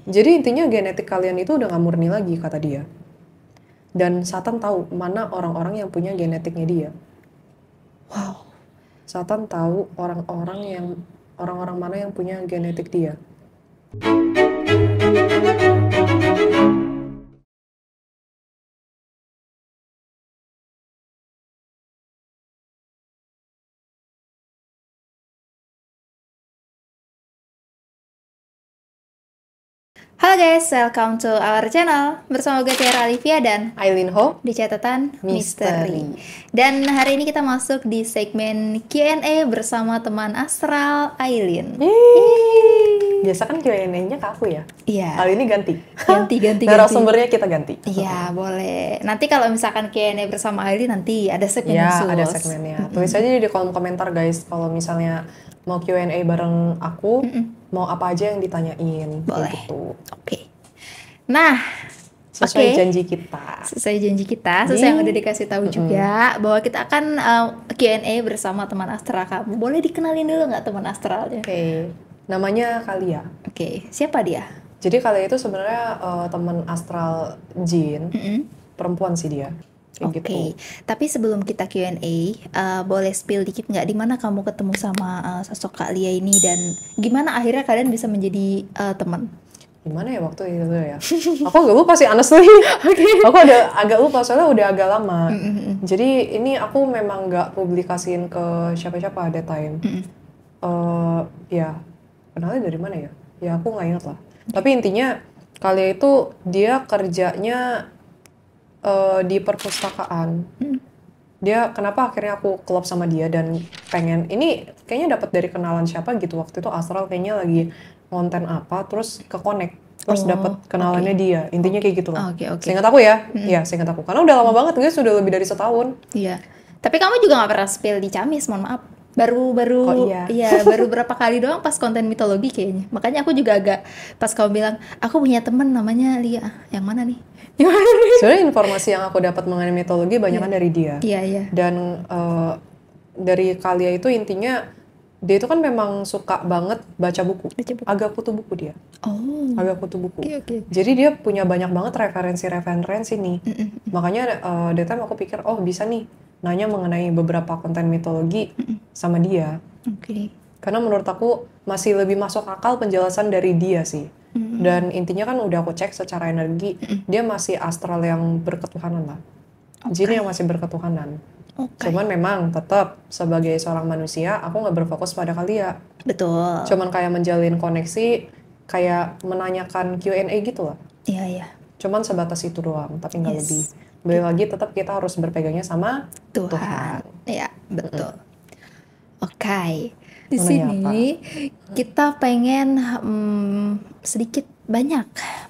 Jadi intinya genetik kalian itu udah gak murni lagi kata dia. Dan Satan tahu mana orang-orang yang punya genetiknya dia. Wow. Satan tahu orang-orang mana yang punya genetik dia. Halo guys, welcome to our channel. Bersama gue Tiara Olivia dan Aileen Ho di catatan Misteri. Dan hari ini kita masuk di segmen Q&A bersama teman astral Aileen. Biasa kan Q&A-nya ke aku ya. Iya. Kali ini ganti. Ganti. Narasumbernya kita ganti. Iya, boleh. Nanti kalau misalkan Q&A bersama Aileen nanti ada segmen Ya, khusus. ada segmennya. Tulis aja di kolom komentar guys kalau misalnya mau Q&A bareng aku, mau apa aja yang ditanyain. Boleh. Gitu. Oke. Nah, Sesuai janji kita. Sesuai janji kita, sesuai yang udah dikasih tahu juga bahwa kita akan Q&A bersama teman astral kamu. Boleh dikenalin dulu nggak teman astralnya? Oke. Namanya Kalia. Oke, siapa dia? Jadi Kalia itu sebenarnya teman astral Jin. Perempuan sih dia. Oke, Gitu. tapi sebelum kita Q&A, boleh spill dikit nggak di mana kamu ketemu sama sosok Kak Lia ini dan gimana akhirnya kalian bisa menjadi teman? Gimana ya waktu itu ya? Aku agak lupa sih honestly. Aku agak lupa soalnya udah agak lama. Jadi ini aku memang nggak publikasiin ke siapa-siapa that time. Ya, kenalnya dari mana ya? Ya aku nggak ingat lah. Tapi intinya Kalia itu dia kerjanya di perpustakaan. Dia kenapa akhirnya aku klop sama dia dan pengen ini kayaknya dapat dari kenalan siapa gitu waktu itu astral kayaknya lagi konten apa terus ke connect terus dapat kenalannya dia intinya kayak gitu loh. Oke. Seingat aku ya, ya seingat aku karena udah lama banget guys sudah lebih dari setahun. Iya. Tapi kamu juga nggak pernah spill di Camis, mohon maaf. Baru Oh, iya. baru berapa kali doang pas konten mitologi kayaknya. Makanya aku juga agak pas kamu bilang aku punya temen namanya Lia. Yang mana nih? Sebenarnya informasi yang aku dapat mengenai mitologi banyak kan dari dia. Iya. Dan dari Kalia itu intinya dia itu kan memang suka banget baca buku. Agak kutu buku dia. Oh. Agak kutu buku. Oke. Jadi dia punya banyak banget referensi nih. Makanya that time aku pikir oh bisa nih nanya mengenai beberapa konten mitologi sama dia. Oke. Karena menurut aku masih lebih masuk akal penjelasan dari dia sih. Dan intinya kan udah aku cek secara energi, dia masih astral yang berketuhanan lah. Jin yang masih berketuhanan. Cuman memang tetap sebagai seorang manusia, aku nggak berfokus pada Kalia. Betul. Cuman kayak menjalin koneksi, kayak menanyakan Q&A gitu lah. Iya. Cuman sebatas itu doang, tapi nggak lebih. Balik lagi tetap kita harus berpegangnya sama Tuhan. Iya, betul. Oke. Di sini kita pengen sedikit banyak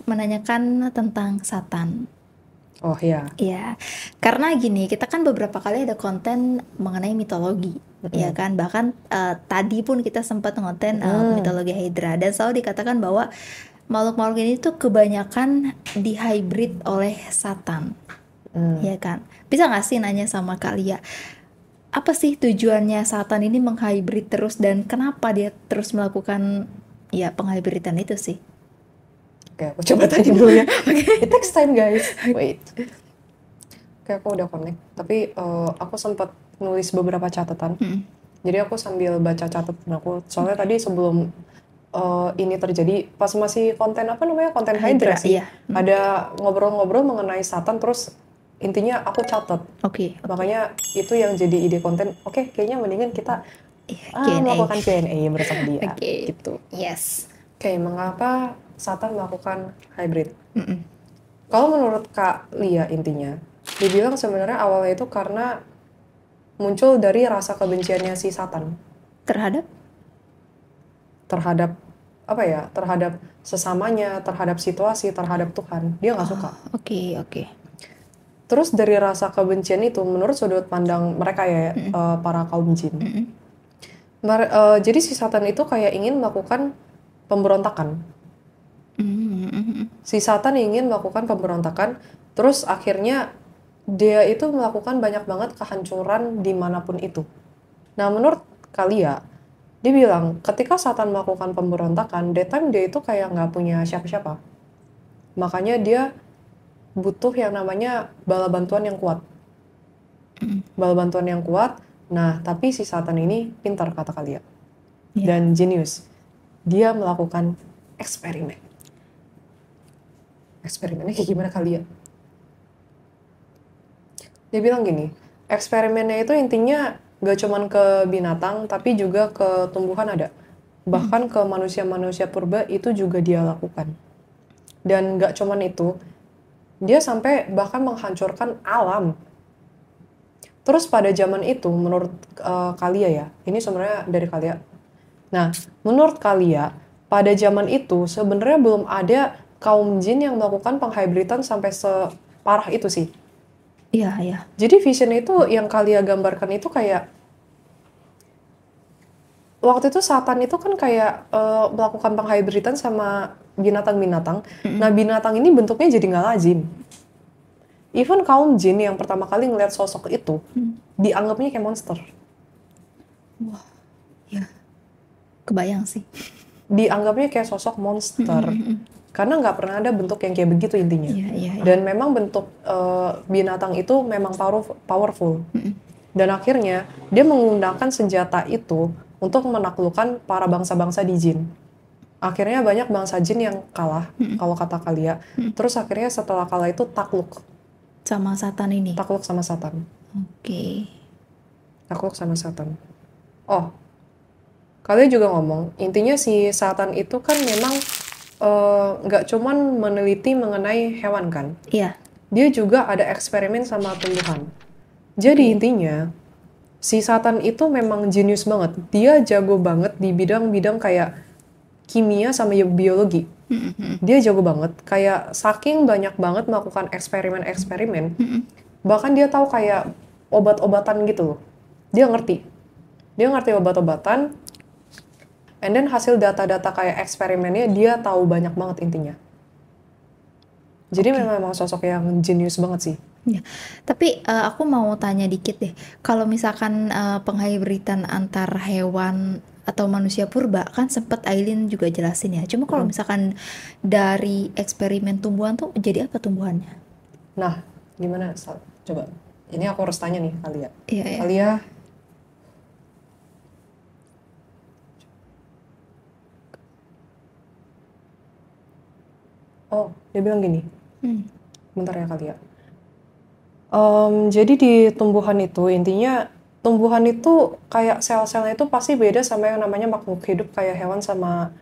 menanyakan tentang Satan. Oh iya. Iya, karena gini, kita kan beberapa kali ada konten mengenai mitologi, ya kan? Bahkan tadi pun kita sempat ngonten mitologi Hydra dan selalu dikatakan bahwa makhluk-makhluk ini tuh kebanyakan dihybrid oleh Satan, ya kan? Bisa nggak sih nanya sama Kak Lia, apa sih tujuannya Satan ini menghybrid terus dan kenapa dia terus melakukan ya penghybridan itu sih? Oke, aku coba tanya dulu ya. It takes time guys. Wait. Oke, aku udah connect. Tapi aku sempat nulis beberapa catatan. Jadi aku sambil baca catatan aku. Soalnya tadi sebelum ini terjadi, pas masih konten apa namanya? Konten Hydra sih. Iya. Ada ngobrol-ngobrol mengenai Satan, terus intinya aku catat. Oke. Makanya itu yang jadi ide konten. Oke, kayaknya mendingan kita melakukan Q&A bersama dia. Gitu. Yes. Oke, mengapa Satan melakukan hybrid? Kalau menurut Kak Lia intinya, dibilang sebenarnya awalnya itu karena muncul dari rasa kebenciannya si Satan terhadap apa ya? Terhadap sesamanya, terhadap situasi, terhadap Tuhan. Dia nggak suka. Oke. Terus dari rasa kebencian itu, menurut sudut pandang mereka ya, para kaum jin. Jadi si Satan itu kayak ingin melakukan pemberontakan. Si Satan ingin melakukan pemberontakan, terus akhirnya dia itu melakukan banyak banget kehancuran dimanapun itu. Nah menurut Kalia, Dia bilang ketika Satan melakukan pemberontakan, that time dia itu kayak nggak punya siapa-siapa. Makanya dia butuh yang namanya bala bantuan yang kuat. Bala bantuan yang kuat. Nah, tapi si Satan ini pintar kata Khalia. Dan jenius. Dia melakukan eksperimen. Eksperimennya kayak gimana Khalia? Dia bilang gini, eksperimennya itu intinya gak cuman ke binatang, tapi juga ke tumbuhan ada. Bahkan ke manusia-manusia purba itu juga dia lakukan. Dan gak cuman itu, dia sampai bahkan menghancurkan alam. Terus pada zaman itu, menurut Khalia ya, ini sebenarnya dari Khalia. Nah, menurut Khalia, pada zaman itu sebenarnya belum ada kaum jin yang melakukan penghybridan sampai separah itu sih. Iya, iya. Jadi vision itu yang Khalia gambarkan itu kayak waktu itu Satan itu kan kayak melakukan penghybridan sama binatang-binatang. Nah, binatang ini bentuknya jadi nggak lazim. Even kaum jin yang pertama kali ngeliat sosok itu dianggapnya kayak monster. Wah, ya. Kebayang sih. Dianggapnya kayak sosok monster. Karena nggak pernah ada bentuk yang kayak begitu intinya. Iya. Dan memang bentuk binatang itu memang powerful. Dan akhirnya dia menggunakan senjata itu untuk menaklukkan para bangsa-bangsa di jin. Akhirnya banyak bangsa jin yang kalah, kalau kata Khalia. Terus akhirnya setelah kalah itu takluk. Sama Satan ini? Takluk sama Satan. Oke. Takluk sama Satan. Oh, Khalia juga ngomong, intinya si Satan itu kan memang nggak cuman meneliti mengenai hewan kan. Iya. Dia juga ada eksperimen sama tumbuhan. Jadi intinya, si Satan itu memang jenius banget. Dia jago banget di bidang-bidang kayak kimia sama biologi. Dia jago banget. Kayak saking banyak banget melakukan eksperimen-eksperimen. Bahkan dia tahu kayak obat-obatan gitu loh. Dia ngerti. Dia ngerti obat-obatan. And then hasil data-data kayak eksperimennya dia tahu banyak banget intinya. Jadi memang sosok yang jenius banget sih. Ya. Tapi aku mau tanya dikit deh. Kalau misalkan penghybridan antar hewan atau manusia purba kan sempat Aileen juga jelasin ya. Cuma kalau misalkan dari eksperimen tumbuhan tuh jadi apa tumbuhannya? Nah, gimana? Coba. Ini aku harus tanya nih Khalia. Iya. Khalia. Oh, dia bilang gini. Bentar ya Khalia. Jadi di tumbuhan itu intinya tumbuhan itu kayak sel-selnya itu pasti beda sama yang namanya makhluk hidup kayak hewan sama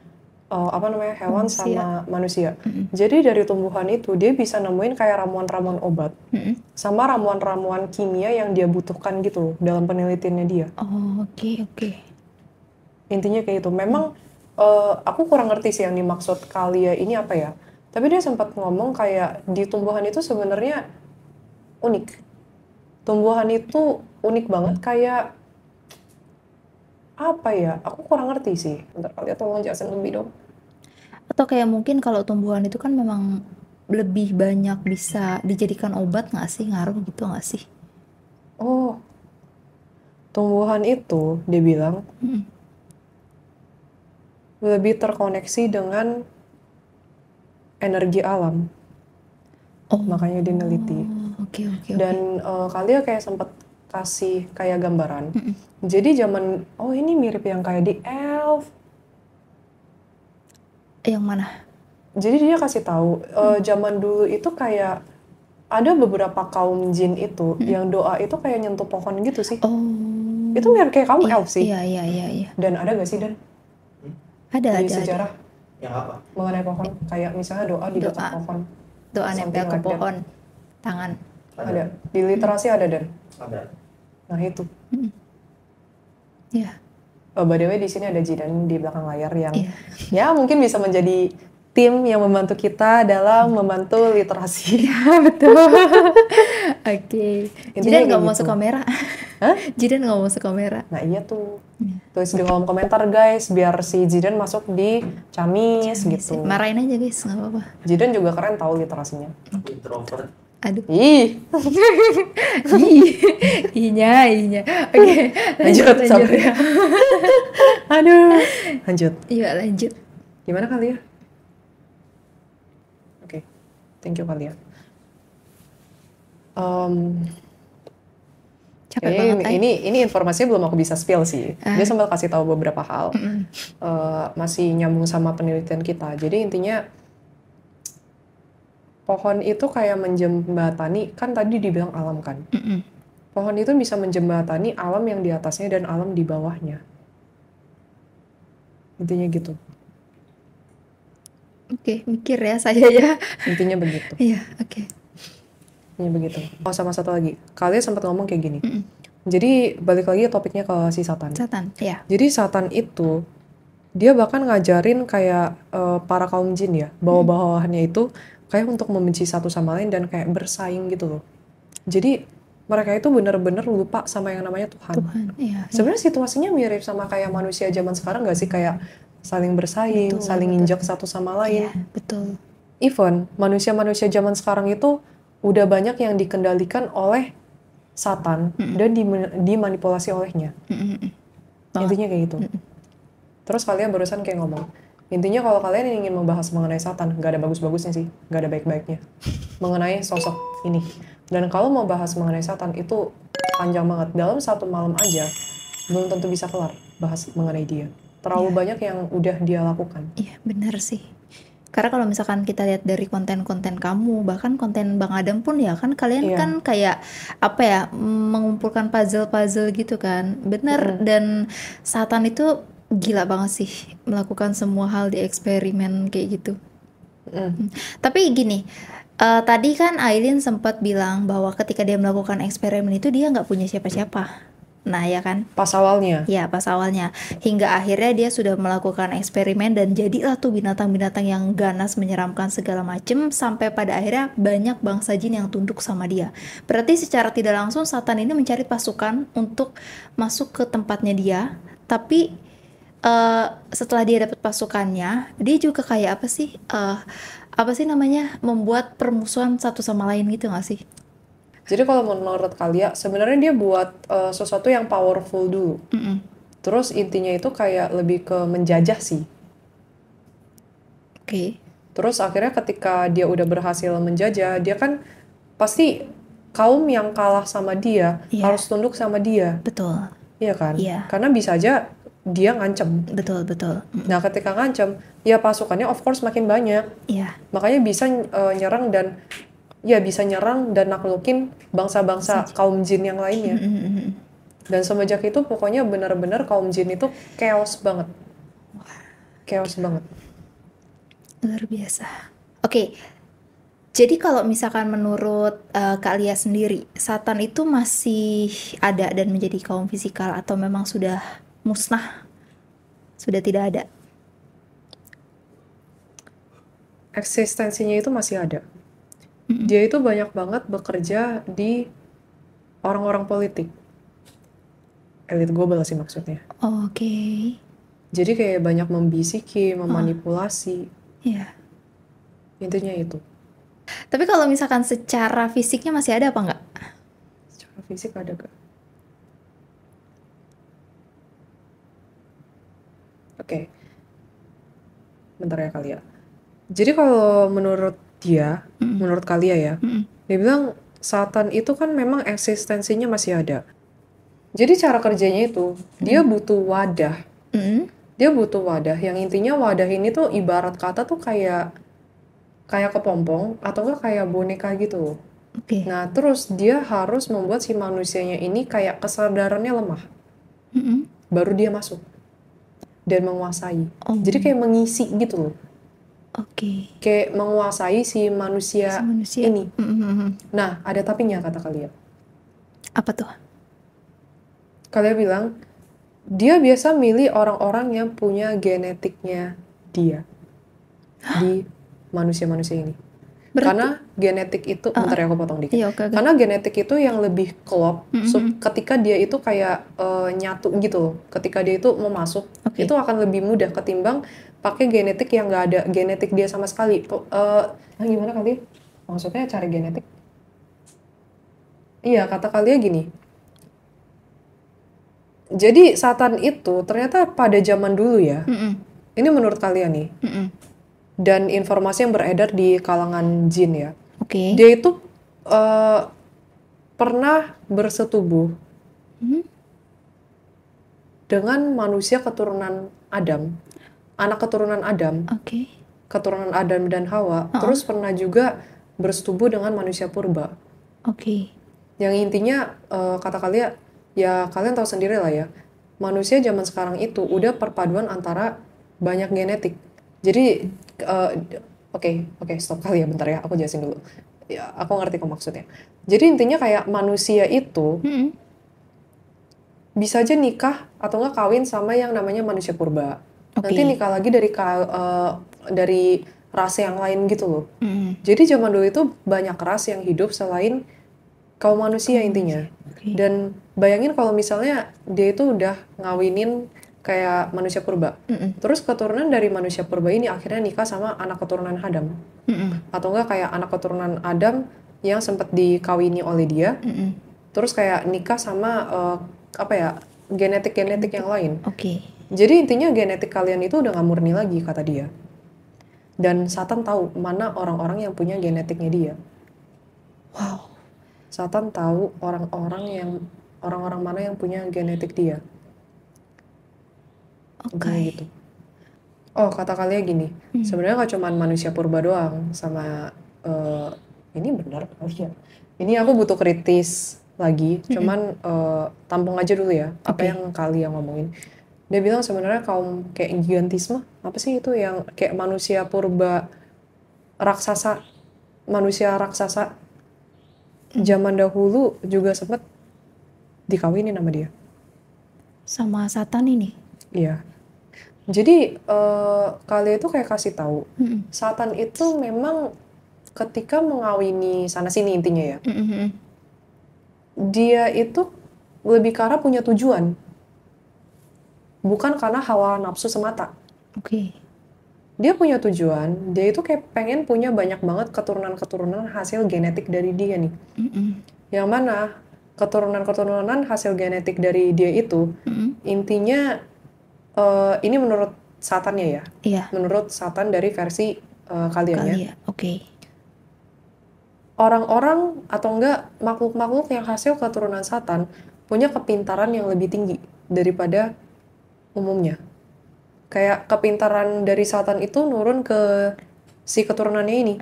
hewan sama manusia. Jadi dari tumbuhan itu dia bisa nemuin kayak ramuan-ramuan obat sama ramuan-ramuan kimia yang dia butuhkan gitu dalam penelitiannya dia. Oh, oke. Intinya kayak itu. Memang aku kurang ngerti sih yang dimaksud Khalia ini apa ya. Tapi dia sempat ngomong kayak di tumbuhan itu sebenarnya unik. Tumbuhan itu unik banget kayak apa ya? Aku kurang ngerti sih. Bentar Khalia tolong jelasin lebih dong. Atau kayak mungkin kalau tumbuhan itu kan memang lebih banyak bisa dijadikan obat nggak sih? Ngaruh gitu nggak sih? Oh, tumbuhan itu dia bilang lebih terkoneksi dengan energi alam. Makanya dia neliti. Oke. Dan Khalia kayak sempat kasih kayak gambaran. Jadi zaman, ini mirip yang kayak di Elf. Yang mana? Jadi dia kasih tahu zaman dulu itu kayak ada beberapa kaum jin itu yang doa itu kayak nyentuh pohon gitu sih. Oh. Itu mirip kayak kamu Elf sih. Iya. Dan ada gak sih Dan? Ada. Sejarah. Yang apa? Mengenai pohon, kayak misalnya doa di dekat pohon. Doa nempel ke pohon, tangan. Ada. Di literasi ada Dan. Ada. Nah itu. Iya. By the way di sini ada Jidan di belakang layar yang ya mungkin bisa menjadi tim yang membantu kita dalam membantu literasi. Ya betul. Oke. Jidan nggak mau masuk kamera. Hah? Jidan nggak mau masuk kamera. Nah iya tuh. Tulis di kolom komentar guys biar si Jidan masuk di Camis gitu. Marahin aja guys, nggak apa-apa. Jidan juga keren tahu literasinya. Introvert. Aduh. Ih, Ihnya. Oke, lanjut. lanjut ya. Aduh, lanjut. Iya, lanjut. Gimana kali ya? Oke, thank you kali ya. Capek banget, Ay. Ini informasinya belum aku bisa spill sih. Dia sempat kasih tahu beberapa hal. Masih nyambung sama penelitian kita. Jadi intinya pohon itu kayak menjembatani, kan tadi dibilang alam kan. Pohon itu bisa menjembatani alam yang di atasnya dan alam di bawahnya. Intinya gitu. Oke, mikir ya saya ya. Intinya begitu. Iya, oke. Intinya begitu. Oh, sama satu lagi. Kalian sempat ngomong kayak gini. Jadi balik lagi topiknya ke si Satan. Satan, ya. Jadi Satan itu dia bahkan ngajarin kayak para kaum jin ya, bawah-bawahannya itu kayak untuk membenci satu sama lain dan kayak bersaing gitu loh. Jadi mereka itu bener-bener lupa sama yang namanya Tuhan. Iya. Sebenarnya situasinya mirip sama kayak manusia zaman sekarang gak sih? Kayak saling bersaing, saling injak satu sama lain. Iya, betul. Even manusia-manusia zaman sekarang itu udah banyak yang dikendalikan oleh Satan dan dimanipulasi olehnya. Intinya kayak gitu. Terus kalian barusan kayak ngomong, intinya kalau kalian ingin membahas mengenai Satan, gak ada bagus-bagusnya sih, gak ada baik-baiknya mengenai sosok ini. Dan kalau mau bahas mengenai Satan itu panjang banget. Dalam satu malam aja belum tentu bisa kelar bahas mengenai dia. Terlalu banyak yang udah dia lakukan. Iya, benar sih. Karena kalau misalkan kita lihat dari konten-konten kamu, bahkan konten Bang Adam pun ya kan, kalian kan kayak apa ya, mengumpulkan puzzle-puzzle gitu kan. Bener. Dan Satan itu gila banget sih melakukan semua hal di eksperimen kayak gitu. Tapi gini, tadi kan Aileen sempat bilang bahwa ketika dia melakukan eksperimen itu dia nggak punya siapa-siapa. Nah ya kan? Pas awalnya. Ya, pas awalnya. Hingga akhirnya dia sudah melakukan eksperimen dan jadilah tuh binatang-binatang yang ganas, menyeramkan segala macem, sampai pada akhirnya banyak bangsa jin yang tunduk sama dia. Berarti secara tidak langsung Satan ini mencari pasukan untuk masuk ke tempatnya dia. Tapi setelah dia dapat pasukannya, dia juga kayak apa sih namanya, membuat permusuhan satu sama lain gitu nggak sih? Jadi kalau menurut kalian, sebenarnya dia buat sesuatu yang powerful dulu. Terus intinya itu kayak lebih ke menjajah sih. Oke. Terus akhirnya ketika dia udah berhasil menjajah, dia kan pasti kaum yang kalah sama dia harus tunduk sama dia. Betul. Iya kan? Iya. Karena bisa aja dia ngancem. Betul. Nah ketika ngancem, ya pasukannya of course makin banyak. Iya. Makanya bisa nyerang dan naklukin bangsa-bangsa kaum jin yang lainnya. Dan semenjak itu pokoknya benar-benar kaum jin itu chaos banget. Chaos banget. Luar biasa. Oke. Jadi kalau misalkan menurut Kak Lia sendiri, Satan itu masih ada dan menjadi kaum fisikal atau memang sudah musnah? Sudah tidak ada? Eksistensinya itu masih ada. Dia itu banyak banget bekerja di orang-orang politik. Elit global sih maksudnya. Oke. Jadi kayak banyak membisiki, memanipulasi. Iya. Intinya itu. Tapi kalau misalkan secara fisiknya masih ada apa enggak? Secara fisik ada gak? Oke. Bentar ya kali ya. Jadi kalau menurut dia, menurut kalian ya, dia bilang Satan itu kan memang eksistensinya masih ada. Jadi cara kerjanya itu, dia butuh wadah. Dia butuh wadah, yang intinya wadah ini tuh ibarat kata tuh kayak kepompong atau enggak kayak boneka gitu. Nah terus dia harus membuat si manusianya ini kayak kesadarannya lemah. Baru dia masuk dan menguasai. Jadi kayak mengisi gitu loh. Kayak menguasai si manusia ini. Nah, ada tapinya kata kalian. Apa tuh? Kalian bilang, dia biasa milih orang-orang yang punya genetiknya dia. Di manusia-manusia ini. Karena genetik itu, bentar ya aku potong dikit. Iya, okay. Karena genetik itu yang lebih klop, ketika dia itu kayak nyatu gitu loh. Ketika dia itu mau masuk, itu akan lebih mudah ketimbang pakai genetik yang nggak ada genetik dia sama sekali. Gimana kali? Maksudnya cari genetik? Iya, kata kalian gini. Jadi Satan itu ternyata pada zaman dulu ya. Ini menurut kalian nih. Dan informasi yang beredar di kalangan jin ya. Oke. Dia itu pernah bersetubuh dengan manusia keturunan Adam. Anak keturunan Adam. Oke. Keturunan Adam dan Hawa. Terus pernah juga bersetubuh dengan manusia purba. Oke. Yang intinya kata kalian, ya kalian tahu sendiri lah ya, manusia zaman sekarang itu udah perpaduan antara banyak genetik. Jadi, oke, stop kali ya, bentar ya, aku jelasin dulu. Ya, aku ngerti kok maksudnya. Jadi intinya kayak manusia itu bisa aja nikah atau nggak kawin sama yang namanya manusia purba. Nanti nikah lagi dari ras yang lain gitu loh. Jadi zaman dulu itu banyak ras yang hidup selain kaum manusia intinya. Dan bayangin kalau misalnya dia itu udah ngawinin kayak manusia purba. Terus keturunan dari manusia purba ini akhirnya nikah sama anak keturunan Adam. Atau enggak kayak anak keturunan Adam yang sempat dikawini oleh dia. Terus kayak nikah sama genetik-genetik yang lain. Jadi intinya genetik kalian itu udah gak murni lagi kata dia. Dan Satan tahu mana orang-orang yang punya genetiknya dia. Wow. Satan tahu orang-orang mana yang punya genetik dia. Gitu. Oh, kata kalian gini. Sebenarnya gak cuma manusia purba doang sama ini benar kali ya. Ini aku butuh kritis lagi. Cuman tampung aja dulu ya apa yang kalian ngomongin. Dia bilang sebenarnya kaum kayak gigantisme, apa sih itu yang kayak manusia purba raksasa, manusia raksasa zaman dahulu juga sempat dikawinin sama dia. Sama Satan ini? Iya. Jadi kalian itu kayak kasih tahu, Satan itu memang ketika mengawini sana sini intinya ya, dia itu lebih ke arah punya tujuan, bukan karena hawa nafsu semata. Dia punya tujuan, dia itu kayak pengen punya banyak banget keturunan-keturunan hasil genetik dari dia nih. Yang mana keturunan-keturunan hasil genetik dari dia itu, intinya ini menurut Satannya ya. Iya. Menurut Satan dari versi kalian ya. Oke. Orang-orang atau enggak makhluk-makhluk yang hasil keturunan Satan punya kepintaran yang lebih tinggi daripada umumnya. Kayak kepintaran dari Satan itu nurun ke si keturunannya ini.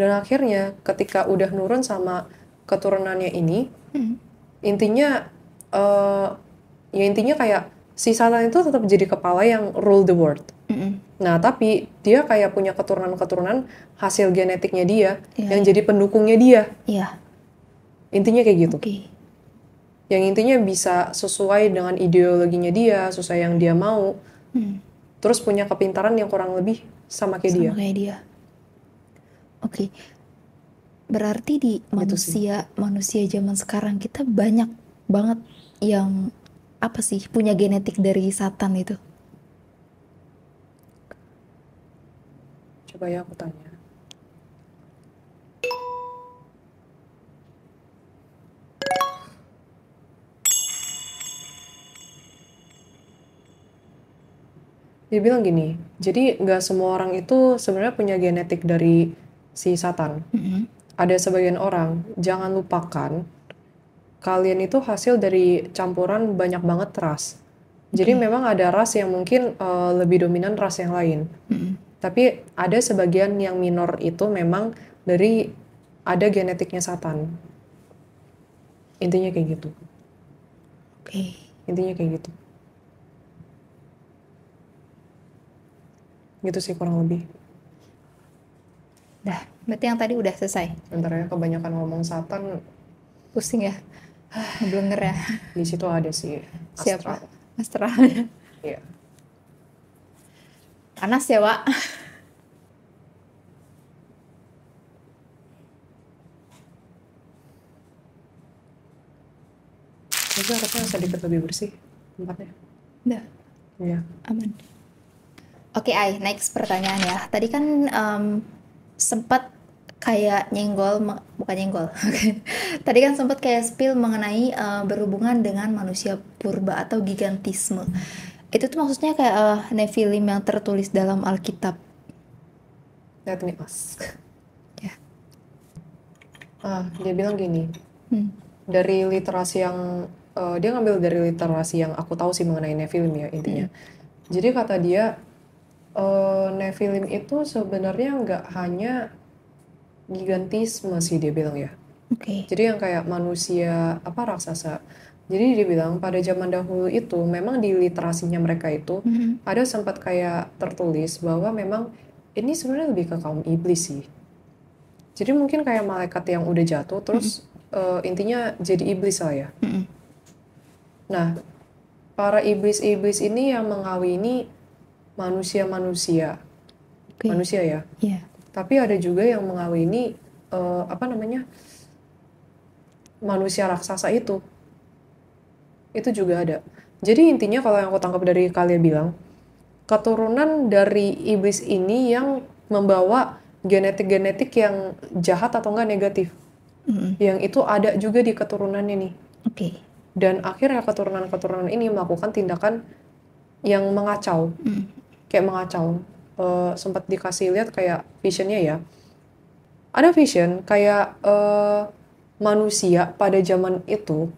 Dan akhirnya ketika udah nurun sama keturunannya ini, intinya kayak si Satan itu tetap jadi kepala yang rule the world. Nah, tapi dia kayak punya keturunan-keturunan hasil genetiknya dia yang jadi pendukungnya dia. Intinya kayak gitu. Yang intinya bisa sesuai dengan ideologinya dia, sesuai yang dia mau. Terus punya kepintaran yang kurang lebih sama kayak dia. Berarti di manusia zaman sekarang kita banyak banget yang punya genetik dari Satan itu. Coba ya aku tanya. Dia bilang gini, jadi nggak semua orang itu sebenarnya punya genetik dari si Satan. Ada sebagian orang, jangan lupakan, kalian itu hasil dari campuran banyak banget ras. Jadi memang ada ras yang mungkin lebih dominan ras yang lain. Tapi ada sebagian yang minor itu memang dari ada genetiknya Satan. Intinya kayak gitu. Intinya kayak gitu. Gitu sih kurang lebih. Dah, berarti yang tadi udah selesai. Bentar ya, kebanyakan ngomong Satan. Pusing ya? Ngeblenger ya? Di situ ada sih Siapa? Astral. Iya. Panas ya, Wak? Tapi harusnya sedikit lebih bersih tempatnya. Udah. Iya. Aman. Oke, next pertanyaan ya. Tadi kan sempat kayak bukan nyenggol. Tadi kan sempat kayak spill mengenai berhubungan dengan manusia purba atau gigantisme. Itu tuh maksudnya kayak Nephilim yang tertulis dalam Alkitab. Lihat nih Mas. Ya. Dia bilang gini, dari literasi yang dia ngambil dari literasi yang aku tahu sih mengenai Nephilim ya intinya. Jadi kata dia Nephilim itu sebenarnya nggak hanya gigantisme sih dia bilang ya. Oke. Jadi yang kayak manusia raksasa. Jadi dia bilang pada zaman dahulu itu memang di literasinya mereka itu ada sempat kayak tertulis bahwa memang ini sebenarnya lebih ke kaum iblis sih. Jadi mungkin kayak malaikat yang udah jatuh terus intinya jadi iblis lah ya. Nah, para iblis-iblis ini yang mengawini manusia-manusia. Oke. Manusia ya. Iya. Tapi ada juga yang mengawini manusia raksasa itu. Itu juga ada. Jadi intinya kalau yang aku tangkap dari kalian bilang, keturunan dari iblis ini yang membawa genetik-genetik yang jahat atau enggak negatif. Yang itu ada juga di keturunannya nih. Oke. Dan akhirnya keturunan-keturunan ini melakukan tindakan yang mengacau. Kayak mengacau. Sempat dikasih lihat kayak visionnya ya. Ada vision kayak manusia pada zaman itu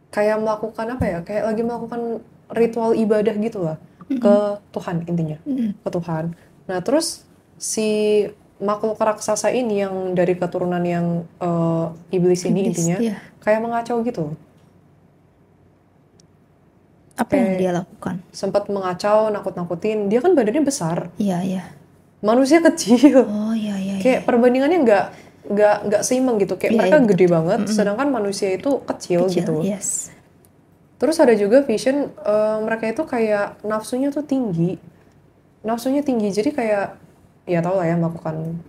kayak melakukan kayak lagi melakukan ritual ibadah gitu lah ke Tuhan intinya, ke Tuhan. Nah terus si makhluk raksasa ini yang dari keturunan yang iblis ini intinya kayak mengacau gitu. Apa yang dia lakukan? Sempat mengacau, nakut-nakutin. Dia kan badannya besar. Iya. Manusia kecil. Oh iya. Kayak perbandingannya nggak seimbang gitu. Kayak mereka gede banget, sedangkan manusia itu kecil gitu. Yes. Terus ada juga vision mereka itu kayak nafsunya tuh tinggi. Nafsunya tinggi, jadi kayak ya tau lah ya melakukan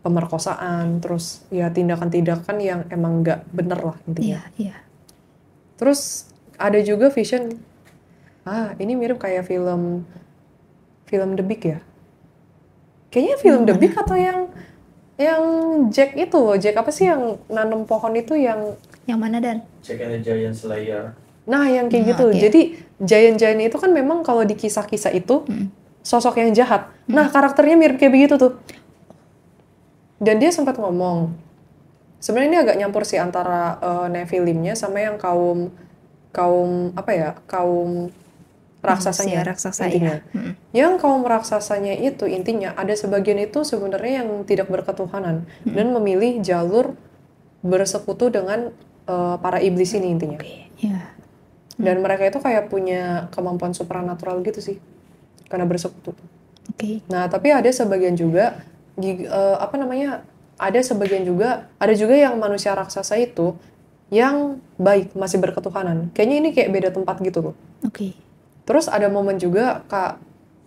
pemerkosaan, terus ya tindakan-tindakan yang emang nggak bener lah intinya. Iya. Terus ada juga vision, ini mirip kayak film The Big ya. Kayaknya film The Big atau yang Jack itu loh, Jack apa sih yang nanam pohon itu yang mana Dan? Jack and the Giant Slayer. Nah yang kayak gitu. Okay. Jadi giant itu kan memang kalau di kisah-kisah itu sosok yang jahat. Nah karakternya mirip kayak begitu tuh. Dan dia sempat ngomong, sebenarnya ini agak nyampur sih antara Nephilimnya sama yang kaum raksasanya. Raksasa intinya. Yang kaum raksasanya itu intinya ada sebagian itu sebenarnya yang tidak berketuhanan dan memilih jalur bersekutu dengan para iblis ini intinya. Dan mereka itu kayak punya kemampuan supranatural gitu sih karena bersekutu. Nah tapi ada sebagian juga ada juga yang manusia raksasa itu yang baik, masih berketuhanan. Kayaknya ini kayak beda tempat gitu loh. Terus ada momen juga Kak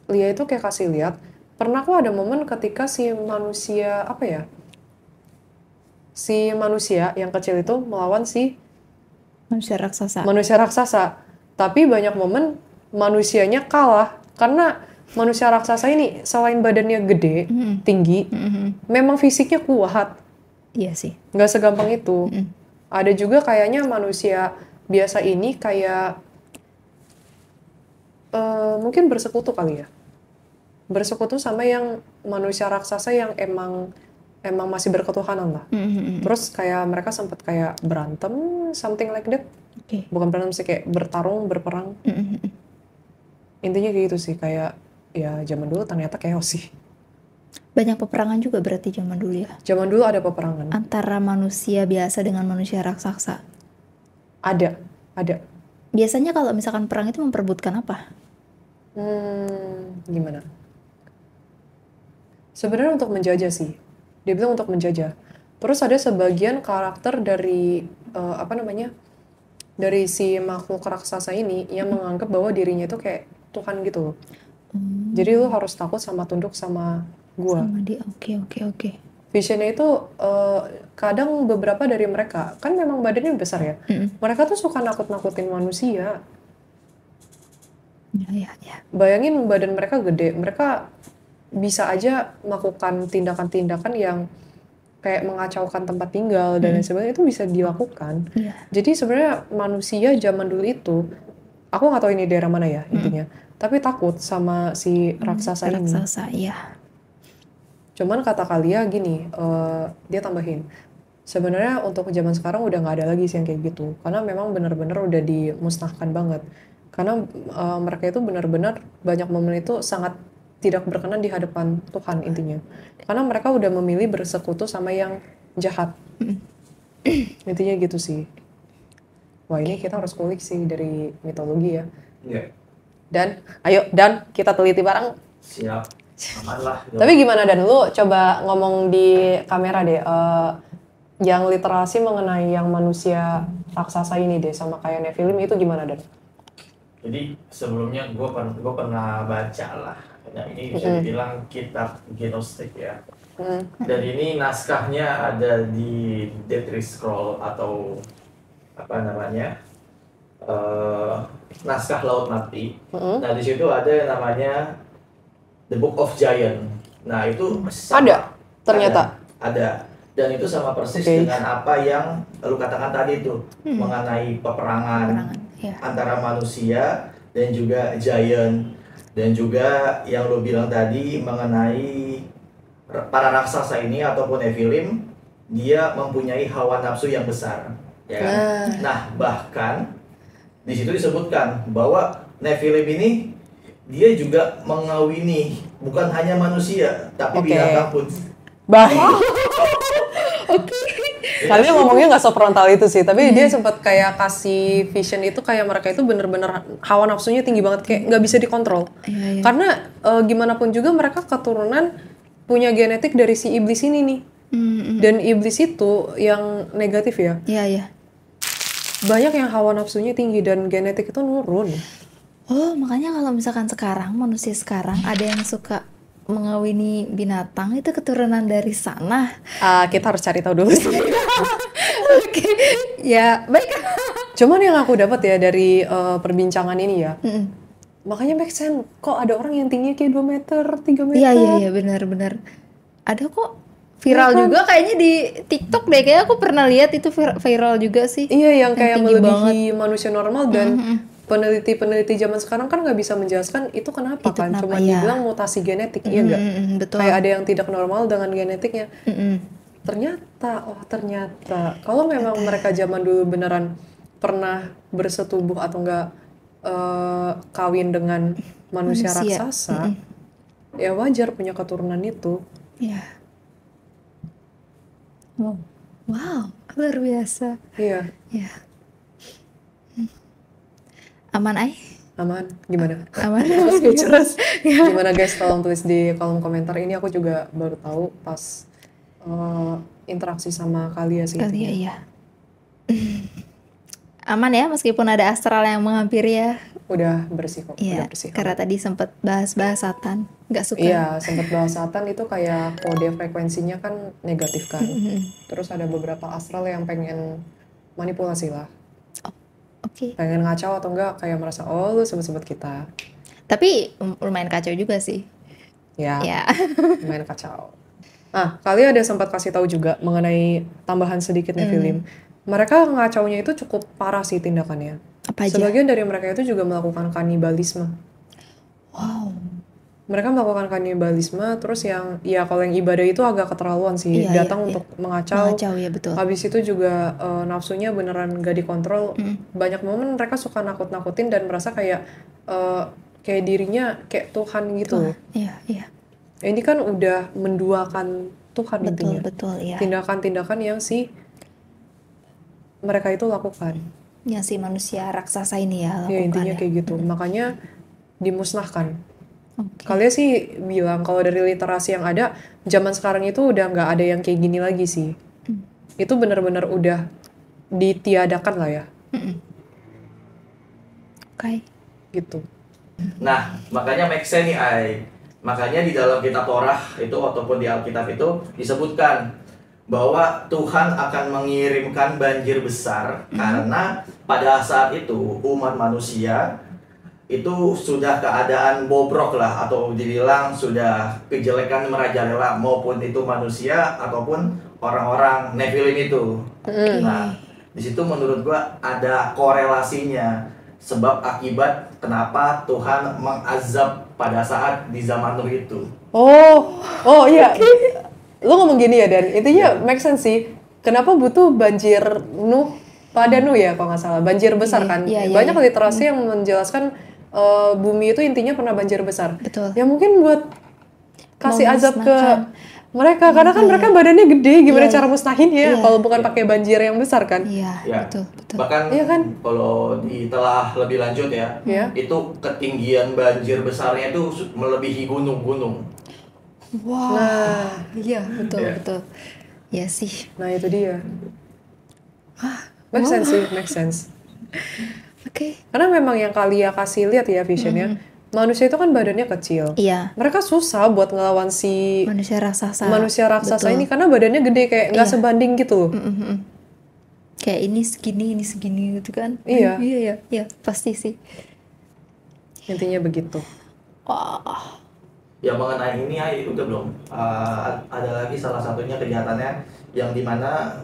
Lia itu kayak kasih lihat, pernah kok ada momen ketika si manusia yang kecil itu melawan si manusia raksasa. Tapi banyak momen manusianya kalah karena manusia raksasa ini selain badannya gede, tinggi, memang fisiknya kuat. Iya sih. Nggak segampang itu. Ada juga kayaknya manusia biasa ini kayak mungkin bersekutu kali ya. Bersekutu sama yang manusia raksasa yang emang masih berketuhanan lah. Terus kayak mereka sempat kayak berantem, something like that. Bukan berantem sih, kayak bertarung, berperang. Intinya kayak gitu sih, kayak ya zaman dulu ternyata chaos sih. Banyak peperangan juga berarti zaman dulu ya? Zaman dulu ada peperangan. Antara manusia biasa dengan manusia raksasa? Ada. Biasanya kalau misalkan perang itu memperebutkan apa? Gimana? Sebenarnya untuk menjajah sih. Dia bilang untuk menjajah. Terus ada sebagian karakter dari dari si makhluk raksasa ini yang menganggap bahwa dirinya itu kayak Tuhan gitu loh. Jadi lu harus takut sama tunduk sama gua. Sama dia. Oke. Visionnya itu kadang beberapa dari mereka kan memang badannya besar ya. Mereka tuh suka nakut-nakutin manusia. Ya. Bayangin badan mereka gede, mereka bisa aja melakukan tindakan-tindakan yang kayak mengacaukan tempat tinggal dan lain sebagainya, itu bisa dilakukan. Jadi sebenarnya manusia zaman dulu itu, aku nggak tahu ini daerah mana ya intinya, tapi takut sama si raksasa ini. Raksasa, iya. Cuman kata Kalia gini, dia tambahin, sebenarnya untuk zaman sekarang udah nggak ada lagi sih yang kayak gitu, karena memang benar-benar udah dimusnahkan banget. Karena mereka itu benar-benar banyak momen itu sangat tidak berkenan di hadapan Tuhan intinya. Karena mereka udah memilih bersekutu sama yang jahat. Intinya gitu sih. Wah, ini kita harus kulik sih dari mitologi ya. Iya. Dan kita teliti bareng. Siap. Aman lah. Tapi gimana Dan, lu coba ngomong di kamera deh, yang literasi mengenai yang manusia raksasa ini deh, sama kayak Nephilim itu gimana Dan? Jadi sebelumnya gue pernah baca lah. Nah, ini bisa dibilang kitab Gnostik ya. Dan ini naskahnya ada di Dead Scroll atau apa namanya, naskah Laut Mati. Nah di situ ada yang namanya The Book of Giant. Nah itu Ada ternyata. Ada. Dan itu sama persis dengan apa yang lu katakan tadi itu, mengenai peperangan antara manusia dan juga giant. Dan juga yang lu bilang tadi mengenai para raksasa ini ataupun Nephilim, dia mempunyai hawa nafsu yang besar, ya kan? Nah, bahkan di situ disebutkan bahwa Nephilim ini dia juga mengawini bukan hanya manusia, tapi binatang pun. Kalian ngomongnya nggak sefrontal itu sih, tapi dia sempat kayak kasih vision itu kayak mereka itu bener-bener hawa nafsunya tinggi banget, kayak nggak bisa dikontrol. Karena gimana pun juga mereka keturunan punya genetik dari si iblis ini nih. Dan iblis itu yang negatif ya. Iya. Banyak yang hawa nafsunya tinggi dan genetik itu nurun. Oh, makanya kalau misalkan sekarang manusia sekarang ada yang suka mengawini binatang, itu keturunan dari sana. Kita harus cari tahu dulu sih. Oke. Ya, baik. Cuman yang aku dapat ya dari perbincangan ini ya. Makanya make sense, kok ada orang yang tingginya kayak 2 meter, 3 meter. Iya, benar-benar. Ada kok viral juga kayaknya di TikTok deh, kayak aku pernah lihat itu viral juga sih. Iya, yang kayak melebihi manusia normal. Dan peneliti zaman sekarang kan nggak bisa menjelaskan itu kenapa kan, cuma dibilang mutasi genetik, iya nggak? Betul. Kayak ada yang tidak normal dengan genetiknya. Ternyata kalau memang mereka zaman dulu beneran pernah bersetubuh atau enggak kawin dengan manusia raksasa, ya wajar punya keturunan itu. Iya. Wow, luar biasa. Iya. Aman, Aman, gimana? Aman. Speechless. Gimana guys, tolong tulis di kolom komentar. Ini aku juga baru tahu pas interaksi sama Kalia sih. Kalia, iya. Aman ya, meskipun ada astral yang menghampiri ya. Udah bersih kok. Iya, udah bersih. karena tadi sempat bahas-bahas Satan, nggak suka. Iya, sempat bahas Satan itu kayak kode frekuensinya kan negatif kan. Terus ada beberapa astral yang pengen manipulasi lah. Oke. Pengen ngacau atau enggak kayak merasa lu sebut-sebut kita. Tapi lumayan kacau juga sih. Ya. Lumayan kacau. Kalian ada sempat kasih tahu juga mengenai tambahan sedikit Nephilim. Mereka ngacaunya itu cukup parah sih tindakannya. Apa aja? Sebagian dari mereka itu juga melakukan kanibalisme. Wow. Mereka melakukan kanibalisme, terus yang kalau yang ibadah itu agak keterlaluan sih, datang untuk mengacau. Ya, betul. Habis itu juga nafsunya beneran gak dikontrol. Banyak momen mereka suka nakut-nakutin dan merasa kayak dirinya kayak Tuhan gitu. Iya. Ini kan udah menduakan Tuhan intinya. Betul, iya. Tindakan-tindakan yang mereka itu lakukan. Yang si manusia raksasa ini ya lakukan. Ya intinya kayak gitu. Makanya dimusnahkan. Kalian sih bilang kalau dari literasi yang ada zaman sekarang itu udah nggak ada yang kayak gini lagi sih. Itu benar-benar udah ditiadakan lah ya. Oke. Gitu. Nah, makanya make sense nih, makanya di dalam kitab Torah itu ataupun di Alkitab itu disebutkan bahwa Tuhan akan mengirimkan banjir besar karena pada saat itu umat manusia itu sudah keadaan bobrok lah, atau dibilang sudah kejelekan merajalela, maupun itu manusia ataupun orang-orang Nephilim itu. Nah, di situ menurut gua ada korelasinya, sebab akibat kenapa Tuhan mengazab pada saat di zaman Nuh itu. Oh iya. Lu ngomong gini ya, Dan. Intinya make sense sih. Kenapa butuh banjir Nuh pada Nuh ya, kalau nggak salah. Banjir besar kan. Banyak literasi yang menjelaskan bumi itu intinya pernah banjir besar. Betul. Ya mungkin buat kasih azab ke mereka, karena kan mereka badannya gede, gimana cara musnahinnya kalau bukan pakai banjir yang besar kan? Betul. Bahkan kan? kalau ditelah lebih lanjut ya, itu ketinggian banjir besarnya itu melebihi gunung-gunung. Wow. Nah, betul. Ya sih. Nah itu dia. Make sense sih, make sense. Oke. Karena memang yang Kaliya kasih lihat ya visionnya, manusia itu kan badannya kecil. Iya. Mereka susah buat ngelawan si manusia raksasa betul. Ini karena badannya gede, kayak nggak sebanding gitu loh. Kayak ini segini gitu kan. Iya, pasti sih. Intinya begitu. Wah. Ya mengenai ini ya udah belum. Ada lagi salah satunya kejahatannya yang dimana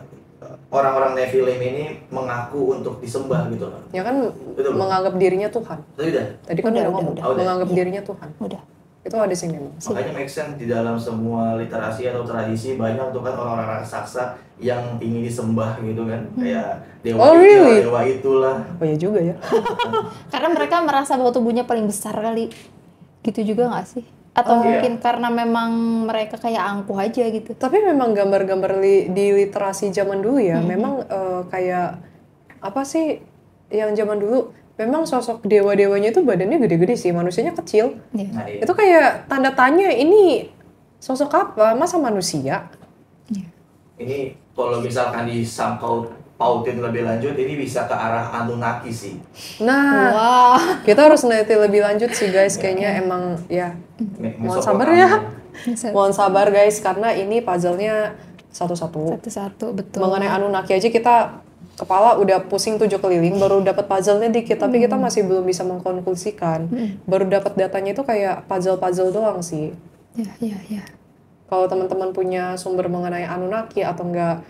orang-orang Nephilim ini mengaku untuk disembah gitu kan. Ya kan menganggap dirinya Tuhan. Tadi kan udah ngomong menganggap dirinya Tuhan. Udah. Itu ada sih memang. Makanya make sense di dalam semua literasi atau tradisi banyak tuh kan orang-orang raksasa yang ingin disembah gitu kan. Kayak dewa dewa itulah. Oh ya juga ya. Karena mereka merasa bahwa tubuhnya paling besar kali. Gitu juga nggak sih? Atau mungkin karena memang mereka kayak angkuh aja gitu. Tapi memang gambar-gambar di literasi zaman dulu ya, memang kayak apa sih yang zaman dulu, memang sosok dewa-dewanya itu badannya gede-gede sih, manusianya kecil. Nah, itu kayak tanda tanya, ini sosok apa? Masa manusia? Ini kalau misalkan pautin lebih lanjut, ini bisa ke arah Anunnaki sih. Nah, kita harus neliti lebih lanjut sih guys. Kayaknya emang ya, mohon sabar ya. Mohon sabar guys, karena ini puzzle-nya satu-satu. Betul. Mengenai Anunnaki aja kita kepala udah pusing 7 keliling, baru dapat puzzle-nya dikit. Tapi kita masih belum bisa mengkonklusikan. Baru dapat datanya itu kayak puzzle-puzzle doang sih. Ya. Kalau teman-teman punya sumber mengenai Anunnaki atau enggak,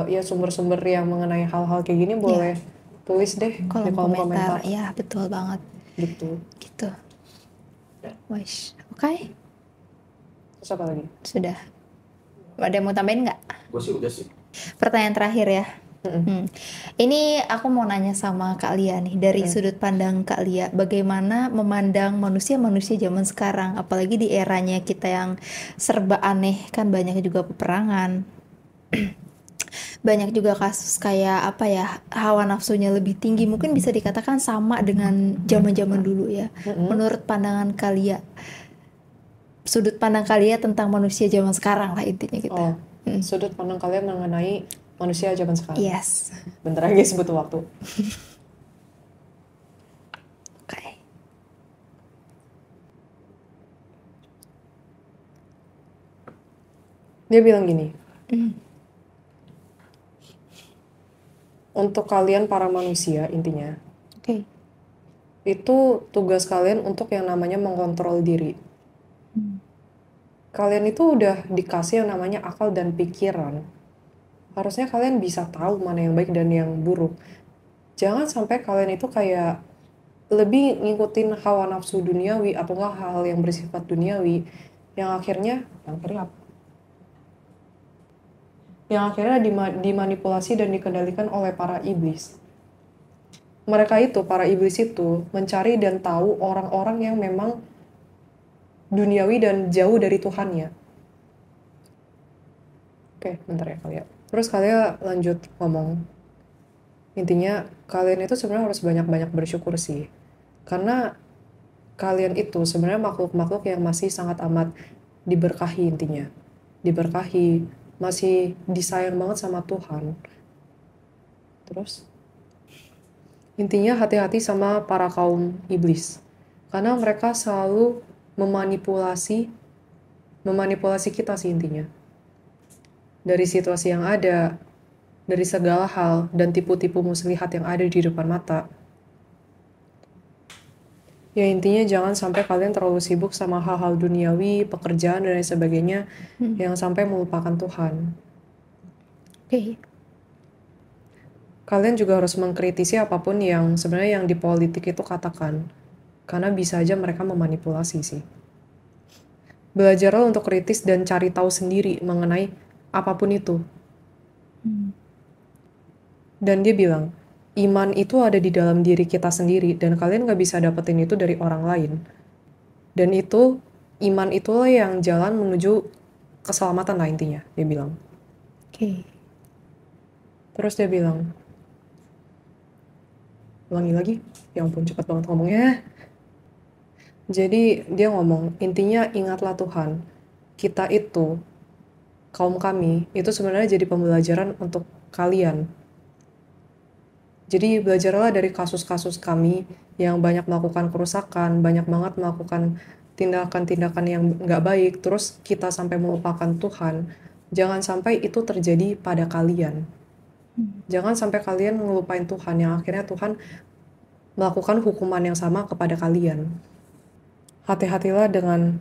ya sumber-sumber yang mengenai hal-hal kayak gini boleh tulis deh di kolom komentar. Ya betul banget. Gitu. Wish. Oke. Terus apa lagi? Sudah. Ada yang mau tambahin nggak? Gue sih udah sih. Pertanyaan terakhir ya. Ini aku mau nanya sama Kak Lia nih, dari sudut pandang Kak Lia, bagaimana memandang manusia zaman sekarang, apalagi di eranya kita yang serba aneh kan, banyak juga peperangan. Banyak juga kasus kayak apa ya, hawa nafsunya lebih tinggi, mungkin bisa dikatakan sama dengan zaman-zaman dulu ya. Menurut pandangan Kalian, sudut pandang kalian tentang manusia zaman sekarang lah intinya gitu. Sudut pandang kalian mengenai manusia zaman sekarang. Yes. Bentar ya guys, butuh waktu. Oke. Dia bilang gini. Untuk kalian para manusia intinya. Itu tugas kalian untuk yang namanya mengontrol diri. Kalian itu udah dikasih yang namanya akal dan pikiran. Harusnya kalian bisa tahu mana yang baik dan yang buruk. Jangan sampai kalian itu kayak lebih ngikutin hawa nafsu duniawi atau enggak hal yang bersifat duniawi yang akhirnya dimanipulasi dan dikendalikan oleh para iblis. Mereka itu, para iblis itu, mencari dan tahu orang-orang yang memang duniawi dan jauh dari Tuhannya. Oke, bentar ya kalian. Terus kalian lanjut ngomong. Intinya, kalian itu sebenarnya harus banyak-banyak bersyukur sih. Karena kalian itu sebenarnya makhluk-makhluk yang masih sangat amat diberkahi intinya. Diberkahi, masih disayang banget sama Tuhan. Terus intinya hati-hati sama para kaum iblis. Karena mereka selalu memanipulasi kita sih intinya. Dari situasi yang ada, dari segala hal, dan tipu-tipu muslihat yang ada di depan mata. Ya intinya jangan sampai kalian terlalu sibuk sama hal-hal duniawi, pekerjaan dan lain sebagainya yang sampai melupakan Tuhan. Oke. Kalian juga harus mengkritisi apapun yang sebenarnya yang di politik itu katakan. Karena bisa aja mereka memanipulasi sih. Belajarlah untuk kritis dan cari tahu sendiri mengenai apapun itu. Dan dia bilang, iman itu ada di dalam diri kita sendiri dan kalian gak bisa dapetin itu dari orang lain. Dan itu, iman itulah yang jalan menuju keselamatan lah intinya, dia bilang. Oke. Terus dia bilang, ulangi lagi, ya ampun cepet banget ngomongnya. Jadi dia ngomong, intinya ingatlah Tuhan, kita itu, kaum kami, itu sebenarnya jadi pembelajaran untuk kalian. Jadi belajarlah dari kasus-kasus kami yang banyak melakukan kerusakan, banyak banget melakukan tindakan-tindakan yang nggak baik, terus kita sampai melupakan Tuhan. Jangan sampai itu terjadi pada kalian. Jangan sampai kalian ngelupain Tuhan, yang akhirnya Tuhan melakukan hukuman yang sama kepada kalian. Hati-hatilah dengan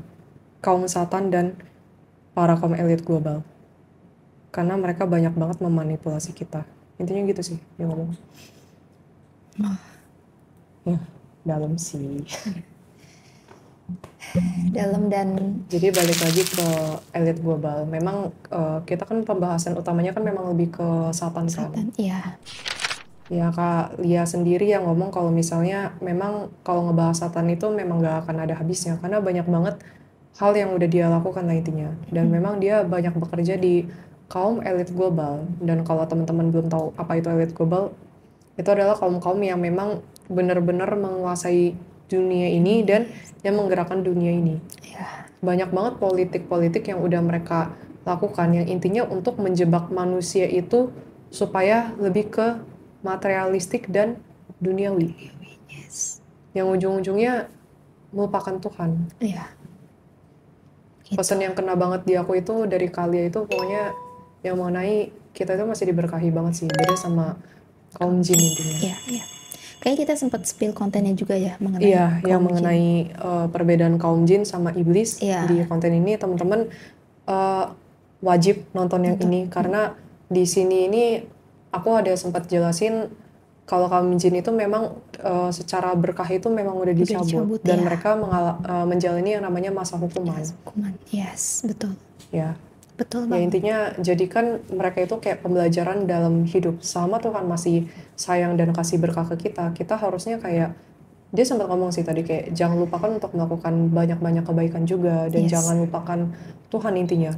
kaum Satan dan para kaum elit global. Karena mereka banyak banget memanipulasi kita. Intinya gitu sih dia ngomong. Ya, dalam sih. Dalam dan Jadi balik lagi ke elit global. Memang kita kan pembahasan utamanya kan memang lebih ke Satan kan. Iya. Ya Kak Lia sendiri yang ngomong kalau misalnya memang kalau ngebahas Satan itu memang gak akan ada habisnya. Karena banyak banget hal yang udah dia lakukan lah intinya. Dan memang dia banyak bekerja di kaum elit global. Dan kalau teman-teman belum tahu apa itu elit global, itu adalah kaum-kaum yang memang benar-benar menguasai dunia ini dan yang menggerakkan dunia ini. Ya. Banyak banget politik-politik yang udah mereka lakukan yang intinya untuk menjebak manusia itu supaya lebih ke materialistik dan duniawi. Yes. Yang ujung-ujungnya melupakan Tuhan. Iya. Gitu. Pesan yang kena banget di aku itu dari Kalia itu pokoknya yang mengenai kita itu masih diberkahi banget sih. Beda sama kaum jin intinya. Iya, iya. Kayak kita sempat spill kontennya juga ya mengenai yang mengenai perbedaan kaum jin sama iblis di konten ini teman-teman wajib nonton yang ini karena di sini ini aku ada sempat jelasin kalau kaum jin itu memang secara berkah itu memang udah dicabut dan mereka menjalani yang namanya masa hukuman. Yes, betul. Ya. Betul banget. Ya intinya jadikan mereka itu kayak pembelajaran dalam hidup. Selama Tuhan masih sayang dan kasih berkah ke kita harusnya kayak dia sempat ngomong sih tadi kayak jangan lupakan untuk melakukan banyak-banyak kebaikan juga dan jangan lupakan Tuhan intinya.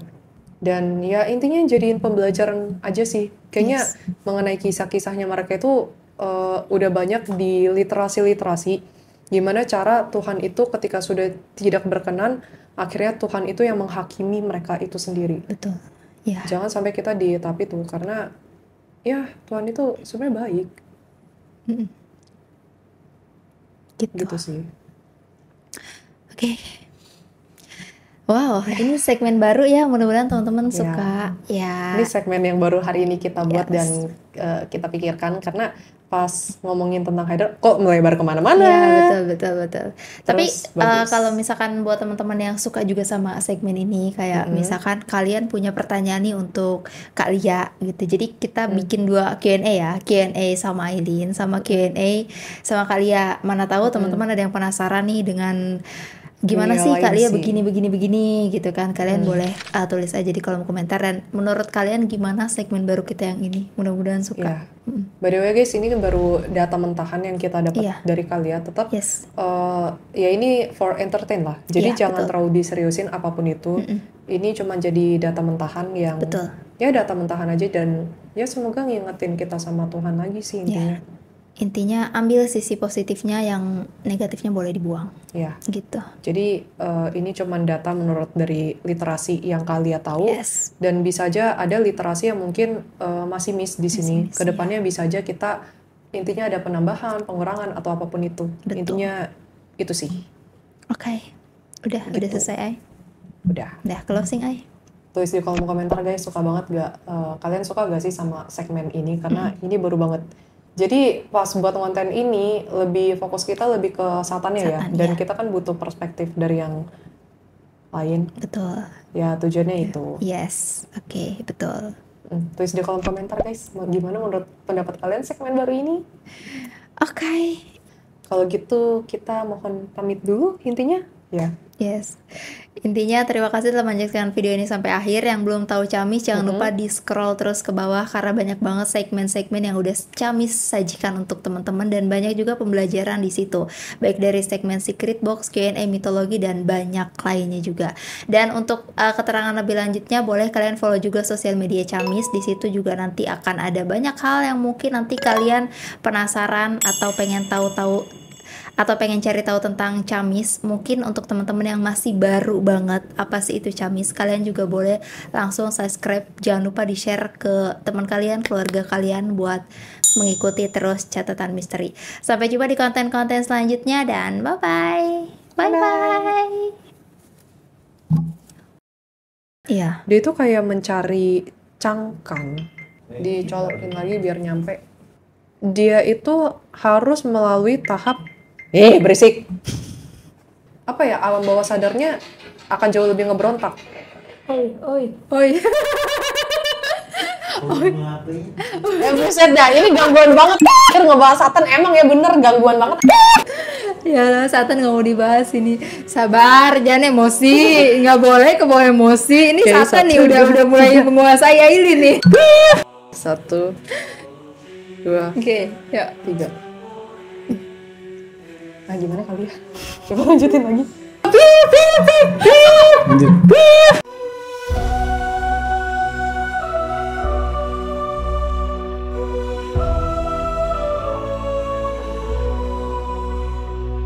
Dan ya intinya jadiin pembelajaran aja sih. Kayaknya mengenai kisah-kisahnya mereka itu udah banyak di literasi-literasi gimana cara Tuhan itu ketika sudah tidak berkenan akhirnya Tuhan itu yang menghakimi mereka itu sendiri. Betul. Ya. Jangan sampai kita di tahap itu karena ya Tuhan itu sebenarnya baik. Gitu sih. Oke. Wow, ini segmen baru ya. Mudah-mudahan teman-teman suka. Ya. Ini segmen yang baru hari ini kita buat dan kita pikirkan karena pas ngomongin tentang Hydra kok melebar kemana-mana. Ya betul. Tapi kalau misalkan buat teman-teman yang suka juga sama segmen ini kayak misalkan kalian punya pertanyaan nih untuk Kak Lia gitu. Jadi kita bikin 2 Q&A ya, Q&A sama Aileen sama Q&A sama Kak Lia. Mana tahu teman-teman ada yang penasaran nih dengan gimana sih Kak Lia begini gitu kan. Kalian boleh tulis aja di kolom komentar dan menurut kalian gimana segmen baru kita yang ini. Mudah-mudahan suka. By the way guys, ini baru data mentahan yang kita dapat dari Kalia. Tetap ya ini for entertain lah. Jadi jangan terlalu diseriusin apapun itu. Ini cuma jadi data mentahan yang ya data mentahan aja dan ya semoga ngingetin kita sama Tuhan lagi sih intinya. Intinya ambil sisi positifnya, yang negatifnya boleh dibuang. Ya. Gitu. Jadi ini cuma data menurut dari literasi yang Kalia tahu dan bisa aja ada literasi yang mungkin masih miss di sini. Kedepannya bisa aja kita intinya ada penambahan, pengurangan atau apapun itu. Betul. Intinya itu sih. Oke. Udah selesai Ay? Udah closing Ay? Tulis di kolom komentar guys, suka banget gak? Kalian suka gak sih sama segmen ini? Karena ini baru banget Jadi pas buat konten ini lebih fokus kita lebih ke satannya ya, dan kita kan butuh perspektif dari yang lain. Betul. Ya tujuannya itu. Yes, oke, betul. Tulis di kolom komentar guys, gimana menurut pendapat kalian segmen baru ini? Oke. Kalau gitu kita mohon pamit dulu intinya. Ya. Yes. Intinya terima kasih telah menyaksikan video ini sampai akhir. Yang belum tahu Camis jangan lupa di scroll terus ke bawah karena banyak banget segmen-segmen yang udah Camis sajikan untuk teman-teman dan banyak juga pembelajaran di situ. Baik dari segmen Secret Box, Q&A, mitologi dan banyak lainnya juga. Dan untuk keterangan lebih lanjutnya boleh kalian follow juga sosial media Camis. Di situ juga nanti akan ada banyak hal yang mungkin nanti kalian penasaran atau pengen tahu-tahu atau pengen cari tahu tentang Camis. Mungkin untuk teman-teman yang masih baru banget apa sih itu Camis, kalian juga boleh langsung subscribe. Jangan lupa di share ke teman kalian, keluarga kalian buat mengikuti terus catatan misteri. Sampai jumpa di konten-konten selanjutnya dan bye bye. Iya. Dia itu kayak mencari cangkang, dicolokin lagi biar nyampe. Dia itu harus melalui tahap berisik. Apa ya, alam bawah sadarnya akan jauh lebih ngeberontak. Oi. Buset dah, ini gangguan banget. Ngebahas Satan emang ya bener gangguan banget. Ya lah, Satan nggak mau dibahas ini. Sabar, jangan emosi. Nggak boleh kebawa emosi. Ini okay, Satan nih udah mulai menguasai Aili nih. 1, 2, Oke, ya 3. Nah gimana kali ya? Coba lanjutin lagi.